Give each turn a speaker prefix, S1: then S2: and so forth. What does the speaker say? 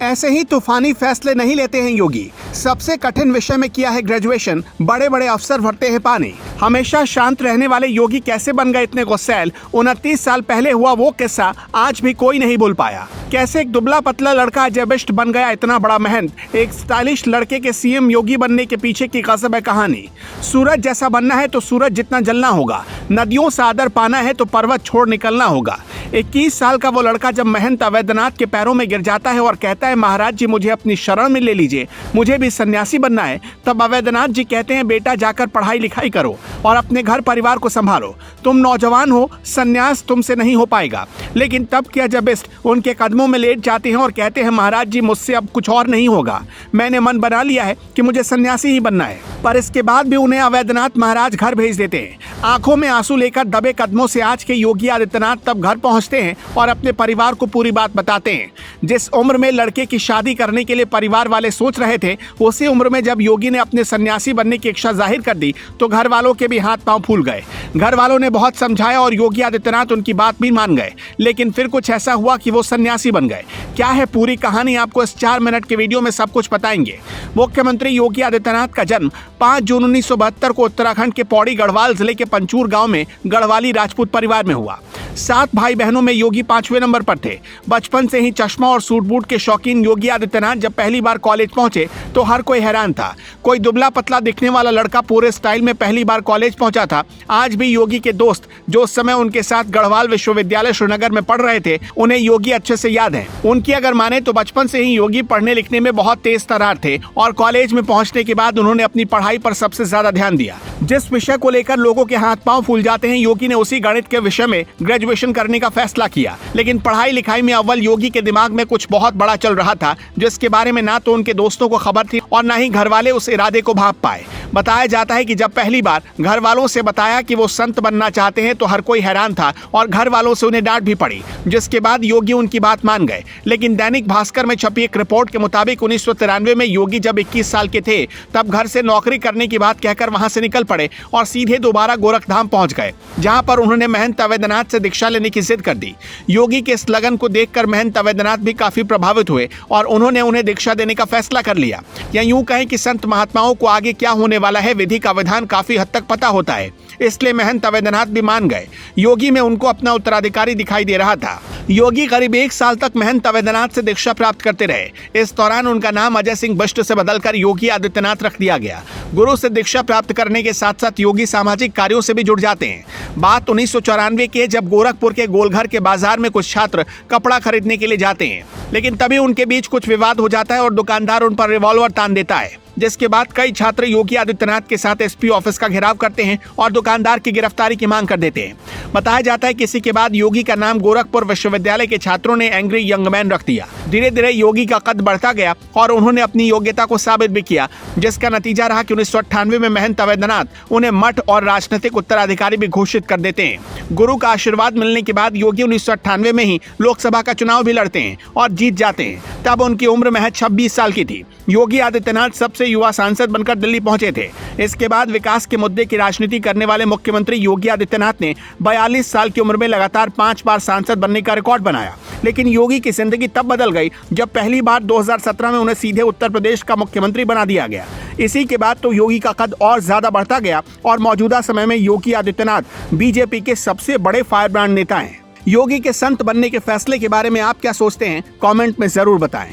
S1: ऐसे ही तूफानी फैसले नहीं लेते हैं योगी। सबसे कठिन विषय में किया है ग्रेजुएशन, बड़े बड़े अफसर भरते हैं पानी। हमेशा शांत रहने वाले योगी कैसे बन गए इतने गुस्सैल? 29 साल पहले हुआ वो किस्सा आज भी कोई नहीं भूल पाया। कैसे एक दुबला पतला लड़का अजय बिष्ट बन गया इतना बड़ा महंत। एक स्टाइलिश लड़के के सीएम योगी बनने के पीछे की गजब है कहानी। सूरज जैसा बनना है तो सूरज जितना जलना होगा, नदियों से आदर पाना है तो पर्वत छोड़ निकलना होगा। 21 साल का वो लड़का जब महंत अवैधनाथ के पैरों में गिर जाता है और कहता है महाराज जी मुझे अपनी शरण में ले लीजिए, मुझे भी सन्यासी बनना है, तब अवैधनाथ जी कहते हैं बेटा जाकर पढ़ाई लिखाई करो और अपने घर परिवार को संभालो, तुम नौजवान हो, सन्यास तुमसे नहीं हो पाएगा। लेकिन तब क्या जब बिष्ट उनके कदमों में लेट जाते हैं और कहते हैं महाराज जी मुझसे अब कुछ और नहीं होगा, मैंने मन बना लिया है कि मुझे सन्यासी ही बनना है। पर इसके बाद भी उन्हें अवैधनाथ महाराज घर भेज देते हैं। आंखों में आंसू लेकर दबे कदमों से आज के योगी आदित्यनाथ तब घर पहुंचते हैं और अपने परिवार को पूरी बात बताते हैं। जिस उम्र में लड़के की शादी करने के लिए परिवार वाले सोच रहे थे, उसी उम्र में जब योगी ने अपने सन्यासी बनने की इच्छा जाहिर कर दी तो घर वालों के भी हाथ पांव फूल गए। घर वालों ने बहुत समझाया और योगी आदित्यनाथ उनकी बात भी मान गए, लेकिन फिर कुछ ऐसा हुआ कि वो सन्यासी बन गए। क्या है पूरी कहानी, आपको इस 4 मिनट के वीडियो में सब कुछ बताएंगे। मुख्यमंत्री योगी आदित्यनाथ का जन्म 5 जून 1972 को उत्तराखंड के पौड़ी गढ़वाल जिले के पंचूर गांव में गढ़वाली राजपूत परिवार में हुआ। 7 भाई बहनों में योगी 5वें नंबर पर थे। बचपन से ही चश्मा और सूट बूट के शौकीन योगी आदित्यनाथ जब पहली बार कॉलेज पहुंचे तो हर कोई हैरान था। कोई दुबला पतला दिखने वाला लड़का पूरे स्टाइल में पहली बार कॉलेज पहुंचा था। आज भी योगी के दोस्त जो उस समय उनके साथ गढ़वाल विश्वविद्यालय श्रीनगर में पढ़ रहे थे, उन्हें योगी अच्छे से याद है। उनकी अगर माने तो बचपन से ही योगी पढ़ने लिखने में बहुत तेज तर्रार थे और कॉलेज में पहुंचने के बाद उन्होंने अपनी पढ़ाई पर सबसे ज्यादा ध्यान दिया। जिस विषय को लेकर लोगों के हाथ पांव फूल जाते हैं, योगी ने उसी गणित के विषय में ग्रेजुएशन करने का फैसला किया। लेकिन पढ़ाई लिखाई में अव्वल योगी के दिमाग में कुछ बहुत बड़ा चल रहा था, जिसके बारे में ना तो उनके दोस्तों को खबर थी और ना ही घर वाले उस इरादे को भांप पाए। बताया जाता है कि जब पहली बार घर वालों से बताया कि वो संत बनना चाहते हैं तो हर कोई हैरान था और घर वालों से उन्हें डांट भी पड़ी, जिसके बाद योगी उनकी बात मान गए। लेकिन दैनिक भास्कर में छपी एक रिपोर्ट के मुताबिक 1993 में योगी जब 21 साल के थे तब घर से नौकरी करने की बात कहकर वहां से निकल पड़े और सीधे दोबारा गोरखधाम पहुंच गए, जहां पर उन्होंने महंत अवैधनाथ से दीक्षा लेने की जिद कर दी। योगी के इस लगन को देखकर महंत अवैधनाथ भी काफी प्रभावित हुए और उन्होंने उन्हें दीक्षा देने का फैसला कर लिया। या यूं कहें कि संत महात्माओं को आगे क्या होने वाला है विधि का विधान काफी हद तक पता होता है, इसलिए महंत अवैधनाथ भी मान गए। योगी में उनको अपना उत्तराधिकारी दिखाई दे रहा था। योगी करीब 1 साल तक महंत अवैधनाथ से दीक्षा प्राप्त करते रहे। इस दौरान उनका नाम अजय सिंह बिष्ट से बदलकर योगी आदित्यनाथ रख दिया गया। गुरु से दीक्षा प्राप्त करने के साथ साथ योगी सामाजिक कार्यों से भी जुड़ जाते हैं। बात 1994 की है, जब गोरखपुर के गोलघर के बाजार में कुछ छात्र कपड़ा खरीदने के लिए जाते हैं, लेकिन तभी उनके बीच कुछ विवाद हो जाता है और दुकानदार उन पर रिवॉल्वर तान देता है, जिसके बाद कई छात्र योगी आदित्यनाथ के साथ एसपी ऑफिस का घेराव करते हैं और दुकानदार की गिरफ्तारी की मांग कर देते हैं। बताया जाता है कि इसी के बाद योगी का नाम गोरखपुर विश्वविद्यालय के छात्रों ने एंग्री यंग मैन रख दिया। धीरे धीरे योगी का कद बढ़ता गया और उन्होंने अपनी योग्यता को साबित भी किया, जिसका नतीजा रहा कि 1998 में महंत अवैधनाथ उन्हें मठ और राजनीतिक उत्तराधिकारी भी घोषित कर देते हैं। गुरु का आशीर्वाद मिलने के बाद योगी 1998 में ही लोकसभा का चुनाव भी लड़ते हैं और जीत जाते हैं। तब उनकी उम्र महज 26 साल की थी। योगी आदित्यनाथ सबसे युवा सांसद बनकर दिल्ली पहुंचे थे। इसके बाद विकास के मुद्दे की राजनीति करने वाले मुख्यमंत्री योगी आदित्यनाथ ने 42 साल की उम्र में लगातार 5 बार सांसद बनने का रिकॉर्ड बनाया। लेकिन योगी की जिंदगी तब बदल गई जब पहली बार 2017 में उन्हें सीधे उत्तर प्रदेश का मुख्यमंत्री बना दिया गया। इसी के बाद तो योगी का कद और ज्यादा बढ़ता गया और मौजूदा समय में योगी आदित्यनाथ बीजेपी के सबसे बड़े फायरब्रांड नेता हैं। योगी के संत बनने के फैसले के बारे में आप क्या सोचते हैं, कमेंट में जरूर बताएं।